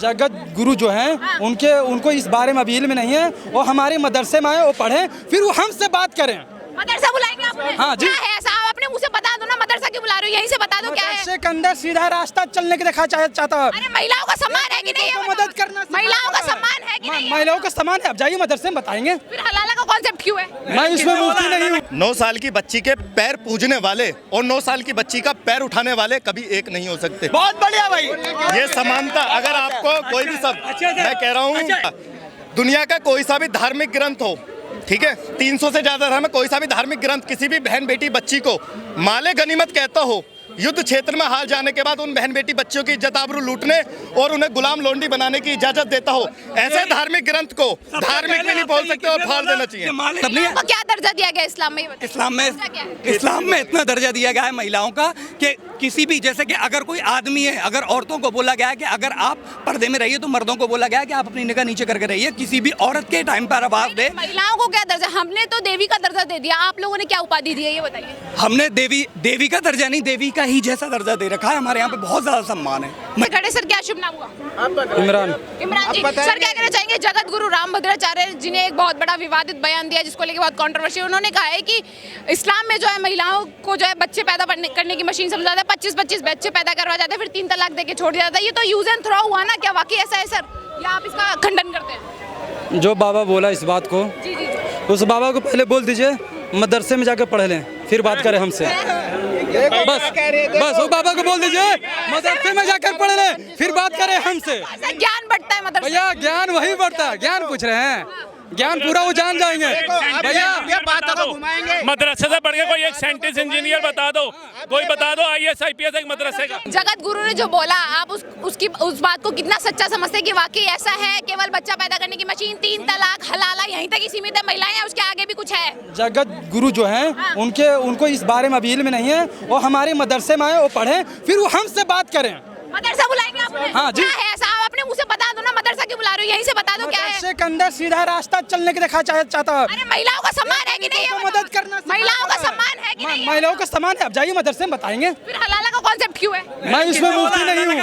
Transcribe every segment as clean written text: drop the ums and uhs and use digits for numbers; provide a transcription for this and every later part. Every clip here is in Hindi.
जगत गुरु जो हैं उनको इस बारे में अभी इल्म नहीं है। वो हमारे मदरसे में आए, वो पढ़ें, फिर वो हमसे बात करें। मदरसा बुलाएंगे आपने? हाँ जी। क्या है ऐसा, आप अपने मुंह से बता दो ना, मदरसा क्यों बुला रहे हो, यहीं से बता दो क्या है। मदरसे के अंदर सीधा रास्ता चलने के देखा चाहता है। अरे महिलाओं का सम्मान है कि नहीं है? मदद करना, महिलाओं का सम्मान है कि नहीं? महिलाओं का सम्मान है। आप जाइए मदरसे में बताएंगे। फिर हलाला का कॉन्सेप्ट क्यों है? मैं इसमें मुफ्ती नहीं हूँ। 9 साल की बच्ची के पैर पूजने वाले और 9 साल की बच्ची का पैर उठाने वाले कभी एक नहीं हो सकते। बहुत बढ़िया भाई। ये समानता, अगर आपको कोई भी सब, मैं कह रहा हूँ दुनिया का कोई सा भी धार्मिक ग्रंथ हो, ठीक है, 300 से ज्यादा धर्म में कोई सा भी धार्मिक ग्रंथ किसी भी बहन बेटी बच्ची को माले गनीमत कहता हो, युद्ध क्षेत्र में हार जाने के बाद उन बहन बेटी बच्चियों की इज्जत आबरू लूटने और उन्हें गुलाम लोंडी बनाने की इजाजत देता हो, ऐसे धार्मिक ग्रंथ को धार्मिक भी नहीं बोल सकते और फाड़ देना चाहिए। महिलाओं को क्या दर्जा दिया गया इस्लाम में? इस्लाम में इतना दर्जा दिया गया है महिलाओं का कि किसी भी, जैसे कि अगर कोई आदमी है, अगर औरतों को बोला गया है कि अगर आप पर्दे में रहिए, तो मर्दों को बोला गया है कि आप अपनी निगाह नीचे करके रहिए। किसी भी औरत के टाइम पर आवाज दे। महिलाओं को क्या दर्जा? हमने तो देवी का दर्जा दे दिया, आप लोगों ने क्या उपाधि दी है ये बताइए। हमने देवी का दर्जा नहीं, देवी का ही जैसा दर्जा दे रखा है। हमारे यहाँ पे बहुत ज्यादा सम्मान है। खड़े सर, क्या शुभ नाम हुआ? इमरान जी, सर क्या कहना चाहेंगे? जगत गुरु रामभद्राचार्य जी ने एक बहुत बड़ा विवादित बयान दिया जिसको लेकर बहुत कंट्रोवर्सी। उन्होंने कहा है कि इस्लाम में जो है महिलाओं को जो है बच्चे पैदा करने की मशीन समझा जाता है, 25-25 बच्चे पैदा करवा जाते हैं, फिर 3 तलाक देके छोड़ दिया जाता है। ये तो यूज एंड थ्रो हुआ ना, क्या वाकई ऐसा है सर, या आप इसका खंडन करते हैं? जो बाबा बोला इस बात को, जी जी उस बाबा को पहले बोल दीजिए मदरसे में जाकर पढ़ लें, फिर बात करें हमसे। बस वो बाबा को बोल दीजिए मदरसे में जाकर पढ़ लें, फिर बात करें हमसे। ज्ञान बढ़ता है मदरसे? भैया ज्ञान वही बढ़ता है, ज्ञान पूछ रहे हैं, ज्ञान पूरा वो जान जाएंगे। भैया बातों को घुमाएंगे। मदरसे से बढ़ के कोई एक साइंटिस्ट इंजीनियर बता दो, कोई बता दो IAS IPS एक मदरसे का। जगत गुरु ने जो बोला, आप उस बात को कितना सच्चा समझते हैं कि वाकई ऐसा है? केवल बच्चा पैदा करने की मशीन, 3 तलाक, हलाला यहीं तक ही सीमित है? महिलाएं हैं, उसके आगे भी कुछ है? जगत गुरु जो हैं उनको इस बारे में अभी इल्म नहीं है। वो हमारे मदरसे में आए, वो पढ़ें, फिर वो हमसे बात करें। मदरसा बुलाएंगे आपने? हाँ जी। क्या है ऐसा, आप अपने मुंह से बता दो ना, मदरसा क्यों बुला रहे हो, यहीं से बता दो क्या है। मदरसे के अंदर सीधा रास्ता चलने के देखा चाहता है। अरे महिलाओं का सम्मान है कि नहीं है? मदद करना, महिलाओं का सम्मान है कि नहीं? महिलाओं का सम्मान है। आप जाइए मदरसे में बताएंगे। फिर हलाला का कॉन्सेप्ट क्यों है? मैं इसमें मुफ्ती नहीं हूँ।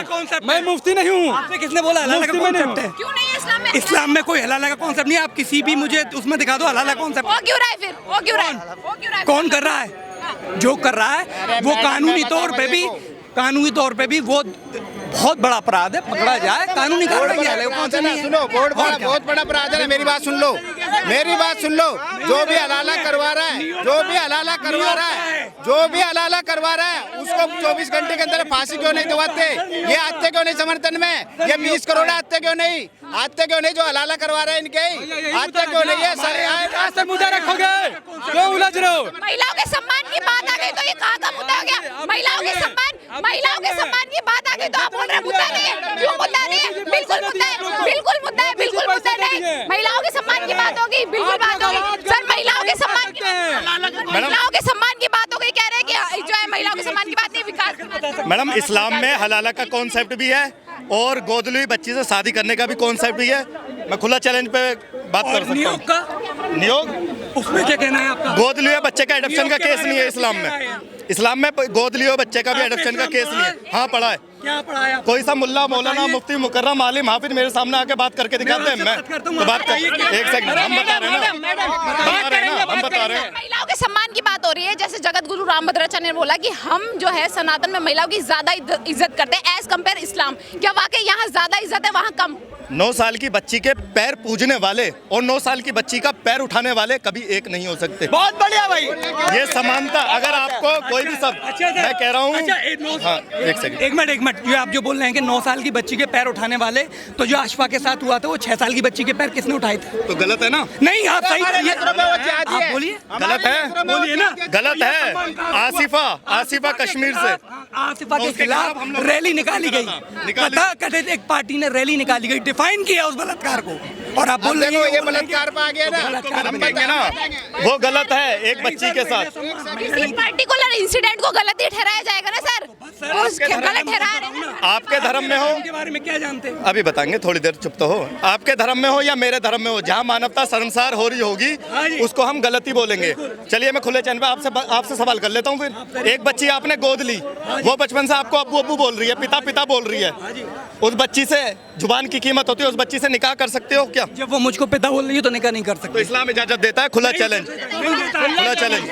मैं मुफ्ती नहीं हूँ। आपसे किसने बोला हलाला का कॉन्सेप्ट है? क्यों नहीं है इस्लाम में? इस्लाम में कोई हलाला का कॉन्सेप्ट नहीं है। आप किसी भी मुझे उसमें दिखा दो हलाला कॉन्सेप्ट। वो क्यों रहा है फिर? वो क्यों रहा है? वो क्यों रहा है? कौन कर रहा है? जो कर रहा है वो कानूनी तौर पे भी वो बहुत बड़ा अपराध है, पकड़ा जाए, कानूनी कार्रवाई सुनो, बहुत बड़ा अपराध है। मेरी बात सुन लो, जो भी हलाला करवा रहा है, उसको 24 घंटे के अंदर फांसी क्यों नहीं दिलवाते? ये आते क्यों नहीं समर्थन में? ये 20 करोड़ आते क्यों नहीं? जो हलाला करवा रहे हैं इनके आते क्यों नहीं है? सर मुद्दा रखोगे, क्यों उलझ रहे हो? महिलाओं के सम्मान की बात आ गई तो ये कहाँ का मुद्दा हो गया? महिलाओं के सम्मान की बात आ गई तो आप बोल रहे हैं मुद्दा नहीं है। क्यों मुद्दा नहीं है? बिल्कुल मुद्दा है, बिल्कुल मुद्दा है, बिल्कुल मुद्दा नहीं। महिलाओं के सम्मान की बात होगी, बिल्कुल बात होगी सर। महिलाओं के सम्मान की बात हो गई, कह रहे हैं कि जो है महिलाओं के सम्मान की बात नहीं, विकास। मैडम, इस्लाम में हलाला का कॉन्सेप्ट भी है और गोद ली बच्ची से शादी करने का भी कॉन्सेप्ट भी है। मैं खुला चैलेंज पे बात कर सकता हूँ। नियोग उसमें क्या कहना है आपका? गोद लिये बच्चे का एडॉप्शन का केस नहीं है इस्लाम में। इस्लाम में गोद लियो बच्चे का भी एडॉप्शन का केस नहीं है। हाँ पढ़ा है। क्या पढ़ाया? कोई सा मुल्ला मौलाना मुफ्ती मुकर्रम आलिम हाफिज मेरे सामने आके बात करके दिखाते हैं। मैं तो बात कर, एक सेकंड, हम बता रहे हैं ना, हम बता रहे हैं। महिलाओं के सम्मान की बात हो रही है। जैसे जगत गुरु रामभद्राचार्य ने बोला कि हम जो है सनातन में महिलाओं की ज्यादा इज्जत करते हैं एज कम्पेयर इस्लाम। क्या वाकई यहाँ ज्यादा इज्जत है, वहाँ कम? 9 साल की बच्ची के पैर पूजने वाले और 9 साल की बच्ची का पैर उठाने वाले कभी एक नहीं हो सकते। बहुत बढ़िया भाई। ये समानता, अगर आपको कोई भी सब, मैं कह रहा हूँ। हाँ, एक मिनट, आप जो बोल रहे हैं कि 9 साल की बच्ची के पैर उठाने वाले, तो जो आशफा के साथ हुआ था वो 6 साल की बच्ची के पैर किसने उठाए थे? तो गलत है ना? नहीं, आप सही आप बोलिए। गलत है, बोलिए ना। गलत है। आसिफा कश्मीर से आसिफा के खिलाफ रैली निकाली गई। कथा कथित एक पार्टी ने रैली निकाली गई, डिफाइन किया उस बलात्कार को। और आप बोल रहे देखो ये हैं बलात्कार पे आ गया ना, हम कहेंगे ना वो गलत है एक बच्ची के साथ। किसी पर्टिकुलर इंसिडेंट को गलत ही ठहराया जाएगा ना सर, उस गलत ठहरा रहे हैं ना। आपके धर्म में हो, के बारे में क्या जानते हैं? अभी बताएंगे, थोड़ी देर चुप तो हो। आपके धर्म में हो या मेरे धर्म में हो, जहाँ मानवता शर्मसार हो रही होगी उसको हम गलत ही बोलेंगे। चलिए मैं खुले चैन पे आपसे सवाल कर लेता हूँ। फिर एक बच्ची आपने गोद ली, वो बचपन से आपको अब्बू अब्बू बोल रही है, पिता पिता बोल रही है, उस बच्ची से जुबान की कीमत होती है, उस बच्ची से निकाह कर सकते हो क्या? जब वो मुझको पिता बोल रही है तो निकाह नहीं कर तो सकते। इस्लाम इजाजत देता है, खुला चैलेंज, खुला चैलेंज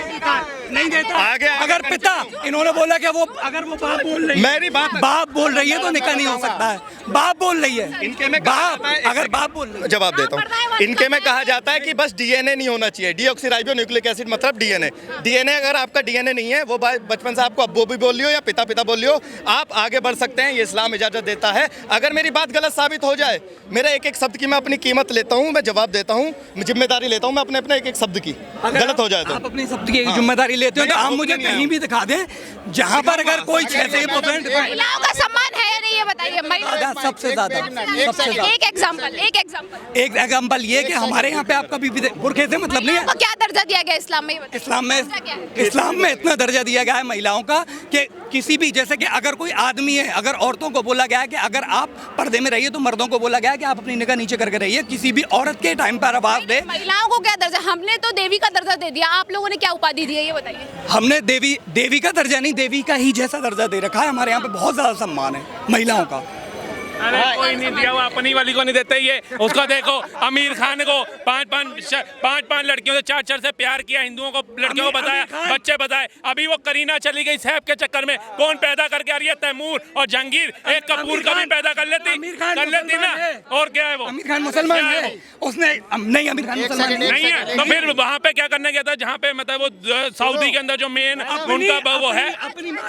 नहीं देता। आगे अगर पिता इन्होंने बोला कि वो अगर वो बाप बोल रही है, मेरी बात बाप बोल रही है तो निकाह नहीं हो सकता है। बाप बोल रही है, इनके में बाप अगर बाप बोल रही है, जवाब देता हूँ। इनके में कहा जाता है कि बस डीएनए नहीं होना चाहिए, डीऑक्सीराइबो न्यूक्लिक एसिड मतलब डीएनए। डीएनए अगर आपका डीएनए नहीं है, वो बचपन से आपको अब्बू भी बोल लियो या पिता पिता बोल लियो, आप आगे बढ़ सकते हैं, ये इस्लाम इजाजत देता है। अगर मेरी बात गलत साबित हो जाए, मेरा एक एक शब्द की मैं अपनी कीमत लेता हूँ, मैं जवाब देता हूँ, जिम्मेदारी लेता हूँ मैं अपने अपने एक एक शब्द की। गलत हो जाए तो आप अपनी शब्द की जिम्मेदारी लेते हो तो आप मुझे कहीं भी दिखा दें जहाँ पर अगर कोई 6% महिलाओं का सम्मान है या नहीं ये बताइए। सबसे ज्यादा एक एग्जाम्पल ये कि हमारे यहाँ पे आप कभी भी बुरखे से मतलब नहीं है। को क्या दर्जा दिया गया इस्लाम में, ये बताइए। इस्लाम में इतना दर्जा दिया गया है महिलाओं का कि किसी भी, जैसे कि अगर कोई आदमी है, अगर औरतों को बोला गया है कि अगर आप पर्दे में रहिए, तो मर्दों को बोला गया है कि आप अपनी निगाह नीचे करके रहिए। किसी भी औरत के टाइम पर आवाज दे। महिलाओं को क्या दर्जा, हमने तो देवी का दर्जा दे दिया, आप लोगों ने क्या उपाधि दी है ये बताइए। हमने देवी का दर्जा नहीं, देवी का ही जैसा दर्जा दे रखा है। हमारे यहाँ पे बहुत ज्यादा सम्मान है महिलाओं का। अरे कोई नहीं दिया, वो अपनी वाली को नहीं देते ये। उसको देखो आमिर खान को पांच लड़कियों से चार से प्यार किया, हिंदुओं को लड़कियों को बताया, बच्चे बताए। अभी वो करीना चली गई सैफ के चक्कर में, कौन पैदा करके आ रही है? तैमूर और जहांगीर, एक कपूर का भी पैदा कर लेती ना। और क्या है वो? आमिर खान मुसलमान है, उसने नहीं, आमिर खान मुसलमान नहीं है तो फिर वहाँ पे क्या करने गया था? जहाँ पे मतलब वो सऊदी के अंदर जो मेन उनका वो है,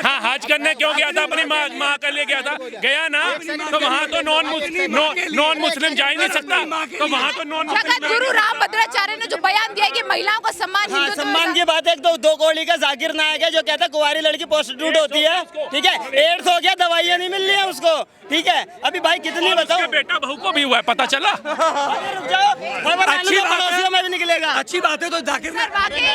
हाँ, हज करने क्यों गया था? अपनी माँ के लिए गया था, गया ना, तो वहाँ तो नॉन मुस्लिम जा ही नहीं सकता, तो वहाँ तो नॉन मुस्लिम। गुरु रामभद्राचार्य ने जो बयान दिया है कि महिलाओं का सम्मान, हाँ, सम्मान की बात है। एक तो 2 कौड़ी का जाकिर नायक है जो कहता है कुंवारी लड़की प्रोस्टिट्यूट होती है, ठीक है, एड्स हो गया, दवाइयाँ नहीं मिल रही है उसको, ठीक है। अभी भाई कितनी बताओ, बेटा बहू को भी हुआ है, पता चला? अच्छी बात में भी निकलेगा। अच्छी बात है तो जाकिर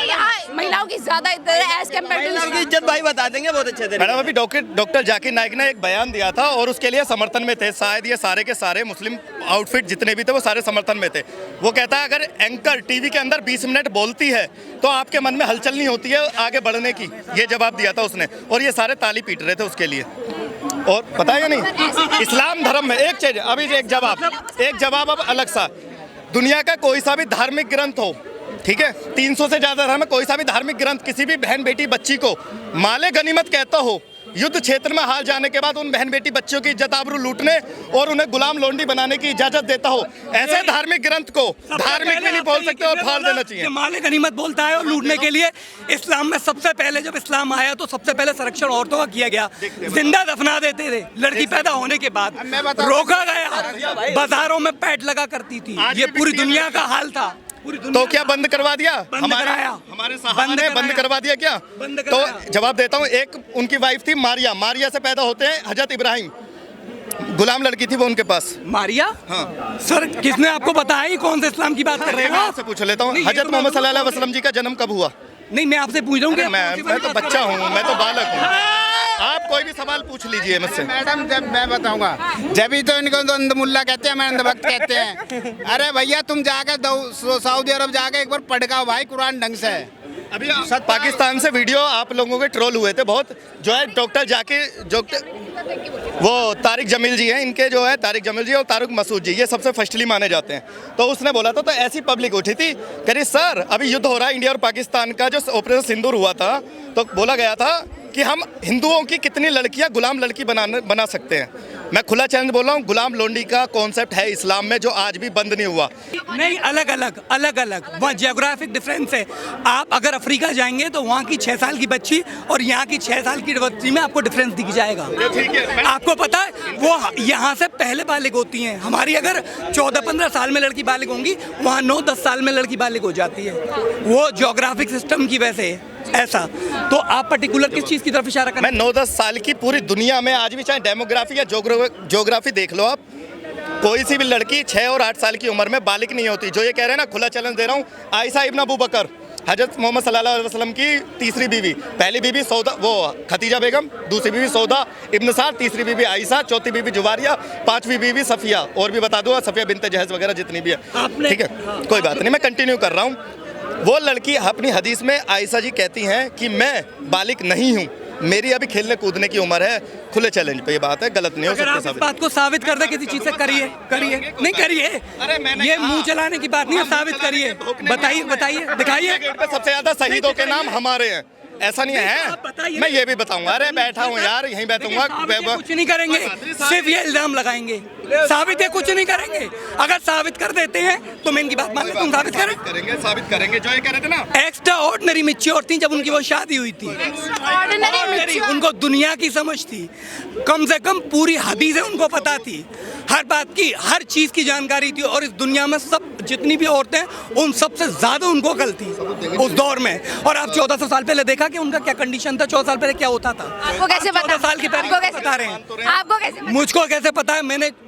यहाँ महिलाओं की ज्यादा इज्जत भाई बता देंगे बहुत अच्छे से। मैडम अभी डॉक्टर जाकिर नाइक ने एक बयान दिया था और उसके लिए समर्थन में थे। शायद ये सारे के सारे मुस्लिम आउटफिट जितने भी थे वो सारे समर्थन में थे। वो कहता है अगर एंकर टीवी के अंदर 20 मिनट बोलती है तो आपके मन में हलचल नहीं होती है आगे बढ़ने की। ये जवाब दिया था उसने और ये सारे ताली पीट रहे थे उसके लिए। और पता है या नहीं, इस्लाम धर्म में एक चीज, अभी एक जवाब अब अलग सा, दुनिया का कोई सा भी धार्मिक ग्रंथ हो, ठीक है, 300 से ज्यादा धर्म में कोई सा भी धार्मिक ग्रंथ किसी भी बहन बेटी बच्ची को माले गनीमत कहता हो, युद्ध क्षेत्र में हार जाने के बाद उन बहन बेटी बच्चियों की इज्जत आबरू लूटने और उन्हें गुलाम लोंडी बनाने की इजाजत देता हो, ऐसे धार्मिक ग्रंथ को धार्मिक भी नहीं बोल सकते और फाड़ देना चाहिए। माले गनीमत बोलता है और लूटने के लिए इस्लाम में सबसे पहले जब इस्लाम आया तो सबसे पहले संरक्षण औरतों का किया गया। जिंदा दफना देते थे, लड़की पैदा होने के बाद रोका गया, बाजारों में पैट लगा करती थी। ये पूरी दुनिया का हाल था। तो क्या बंद करवा दिया? हमारे साहब ने बंद करवा दिया क्या? तो जवाब देता हूँ, एक उनकी वाइफ थी मारिया से पैदा होते हैं हजरत इब्राहिम, गुलाम लड़की थी वो उनके पास। मारिया? हाँ। सर किसने आपको बताया कौन से इस्लाम की बात कर रहे हैं? आपसे पूछ लेता हूँ, हजरत मोहम्मद सल्लल्लाहु अलैहि वसल्लम जी का जन्म कब हुआ? नहीं, मैं आपसे पूछ रहा हूँ। मैं तो बच्चा हूँ, मैं तो बालक हूँ। आप कोई भी सवाल पूछ लीजिए मुझसे। मैडम जब मैं बताऊंगा, जब ही तो इनको अंध मुल्ला कहते हैं, मैं अंधभक्त कहते हैं। अरे भैया तुम जाकर सऊदी अरब जाके एक बार पढ़ के आओ भाई कुरान ढंग से। अभी पाकिस्तान से वीडियो आप लोगों के ट्रोल हुए थे बहुत, जो है डॉक्टर वो तारिक जमील जी हैं, इनके जो है तारिक जमील जी और तारिक मसूद जी, ये सबसे फर्स्टली माने जाते हैं। तो उसने बोला था, तो ऐसी पब्लिक उठी थी, कह रही सर अभी युद्ध हो रहा है इंडिया और पाकिस्तान का, जो ऑपरेशन सिंदूर हुआ था तो बोला गया था कि हम हिंदुओं की कितनी लड़कियां गुलाम लड़की बना सकते हैं। मैं खुला चैलेंज बोल रहा हूँ, गुलाम लोंडी का कॉन्सेप्ट है इस्लाम में जो आज भी बंद नहीं हुआ। नहीं, अलग अलग वहाँ जियोग्राफिक डिफरेंस है। आप अगर अफ्रीका जाएंगे तो वहाँ की 6 साल की बच्ची और यहाँ की 6 साल की बच्ची में आपको डिफरेंस दिख जाएगा। आपको पता है वो यहाँ से पहले बालिग होती हैं। हमारी अगर 14-15 साल में लड़की बालिग होंगी, वहाँ 9-10 साल में लड़की बालिग हो जाती है। वो जियोग्राफिक सिस्टम की वजह से ऐसा। तो आप पर्टिकुलर किस चीज़ की तरफ इशारा कर? मैं 9-10 साल की पूरी दुनिया में आज भी, चाहे डेमोग्राफी या ज्योग्राफी देख लो आप, कोई सी भी लड़की 6 और 8 साल की उम्र में बालिग नहीं होती। जो ये कह रहे हैं ना, खुला चैलेंज दे रहा हूँ, आयशा इब्न अबू बकर हजरत मोहम्मद सल्लल्लाहु अलैहि वसल्लम की तीसरी बीवी, पहली बीवी सौदा वो खतीजा बेगम, दूसरी बीवी सौदा इब्न साद, तीसरी बीवी आयशा, चौथी बीवी जुवारिया, पांचवी बीवी सफिया, और भी बता दूँ सफिया बिनते जहेज वगैरह जितनी भी है, ठीक है, कोई बात नहीं, मैं कंटिन्यू कर रहा हूँ। वो लड़की अपनी हदीस में आयशा जी कहती हैं कि मैं बालिग नहीं हूँ, मेरी अभी खेलने कूदने की उम्र है। खुले चैलेंज पे ये बात है, गलत नहीं हो अगर आप सकता। इस बात को साबित कर दे किसी चीज से, करिए नहीं करिए, ये मुंह चलाने की बात नहीं है, साबित करिए, बताइए दिखाइए। सबसे ज्यादा शहीदों के नाम हमारे हैं, ऐसा नहीं है, मैं ये भी बताऊंगा। अरे बैठा हूँ यार, यहीं बैठूंगा। कुछ नहीं करेंगे, सिर्फ ये इल्जाम लगाएंगे, साबित है कुछ नहीं करेंगे। अगर साबित कर देते हैं तो मैं इनकी बात मान लेता हूं, साबित करेंगे। जो ये कह रहे थे ना, एक्स्ट्रा ऑर्डिनरी मैच्योर थी जब उनकी वो शादी हुई थी, उनको दुनिया की समझ थी, कम से कम पूरी हदीसें उनको पता थी, हर बात की, हर चीज की जानकारी थी। और इस दुनिया में सब जितनी भी औरतें उन सबसे ज्यादा उनको अकल थी उस दौर में। और आप 1400 साल पहले देखा कि उनका क्या कंडीशन था, 14 साल पहले क्या होता था। आपको कैसे पता? 14 साल की पहले बता रहे हैं, आपको कैसे पता? मुझको कैसे पता है?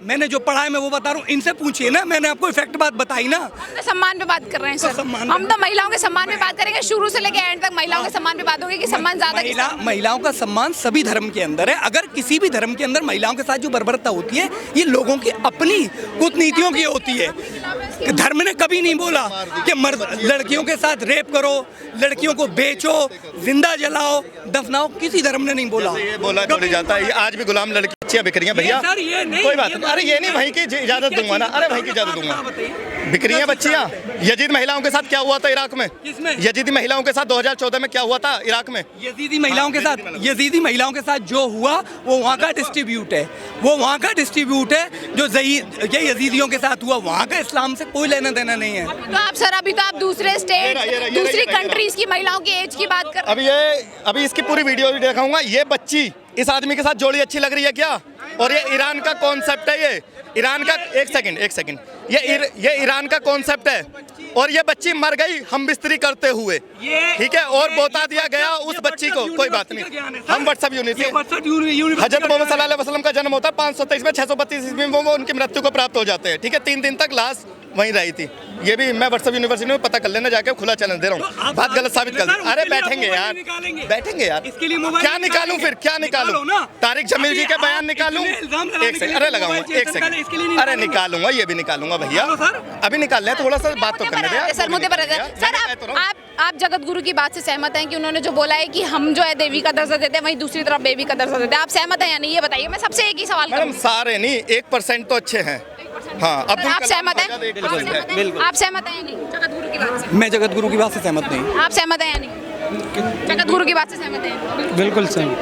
मैंने जो पढ़ा है मैं वो बता रहा हूँ, इनसे पूछिए ना, मैंने आपको इफेक्ट बात बताई ना। हम तो सम्मान पे बात कर रहे हैं सर, हम तो महिलाओं के सम्मान पे बात करेंगे, शुरू से लेकर एंड तक महिलाओं के सम्मान पे बात होगी कि सम्मान ज्यादा महिलाओं का सम्मान सभी धर्म के अंदर है। अगर किसी भी धर्म के अंदर महिलाओं के साथ जो बर्बरता होती है, ये लोगों की अपनी कूटनीतियों की होती है। धर्म ने कभी नहीं बोला कि मर्द लड़कियों के साथ रेप करो, लड़कियों को बेचो, जिंदा जलाओ, दफनाओ, किसी धर्म ने नहीं बोला। ये बोला छोड़ी जाता है, आज भी गुलाम लड़कियां बिक रही हैं भैया, कोई बात नहीं। अरे ये नहीं, वहीं की इजाजत दूंगा ना, अरे वहीं की इजाजत दूंगा। बिक रही हैं बच्चियां। यजीद महिलाओं के साथ क्या हुआ था इराक में? यजीदी महिलाओं के साथ 2014 में क्या हुआ था इराक में? यजीदी महिलाओं के साथ जो हुआ वो वहाँ का डिस्ट्रीब्यूट है, जो ये यजीदियों के साथ हुआ, वहाँ का इस्लाम से कोई लेना देना नहीं है। तो आप सर अभी तो आप दूसरे स्टेट, दूसरी कंट्रीज की महिलाओं की एज की बात कर। अभी इसकी पूरी वीडियो भी दिखाऊंगा। ये बच्ची इस आदमी के साथ जोड़ी अच्छी लग रही है क्या? और ये ईरान का कॉन्सेप्ट है, ये ईरान का, एक सेकंड, ये ईरान का कॉन्सेप्ट है। और ये बच्ची मर गई हम बिस्तरी करते हुए, ठीक है, और बोता दिया गया उस बच्ची को, कोई बात नहीं, हम व्हाट्सएप यूनिट से। हजरत मोहम्मद सल्लल्लाहु अलैहि वसल्लम का जन्म होता है 523 में, 632 ईस्वी में वो उनकी मृत्यु को प्राप्त हो जाते हैं, ठीक है। 3 दिन तक लाश वहीं रही थी। ये भी मैं व्हाट्सएप यूनिवर्सिटी में पता कर लेना जाके, खुला चैलेंज दे रहा हूँ, बात गलत साबित कर। अरे बैठेंगे यार, क्या निकालूं फिर, क्या निकालूं? तारिक जमील जी के बयान निकालूं? एक सेकंड, अरे लगाऊंगा, एक सेकंड, अरे निकालूंगा, ये भी निकालूंगा भैया, अभी निकाल लें, थोड़ा सा बात तो करने दें सर, मुद्दे पर सर। आप जगत गुरु की बात से सहमत हैं कि उन्होंने जो बोला है कि हम जो है देवी का दर्जा देते हैं, वहीं दूसरी तरफ बेबी का दर्जा देते हैं, आप सहमत हैं या नहीं, ये बताइए। मैं सबसे एक ही सवाल मैडम, सारे नहीं, 1% तो अच्छे हैं। हाँ, आप सहमत हैं? बिल्कुल। आप सहमत हैं या नहीं जगत गुरु की बात से? मैं जगत गुरु की बात से सहमत नहीं। आप सहमत हैं या नहीं? जगत गुरु की बात से सहमत हैं? बिल्कुल सहमत।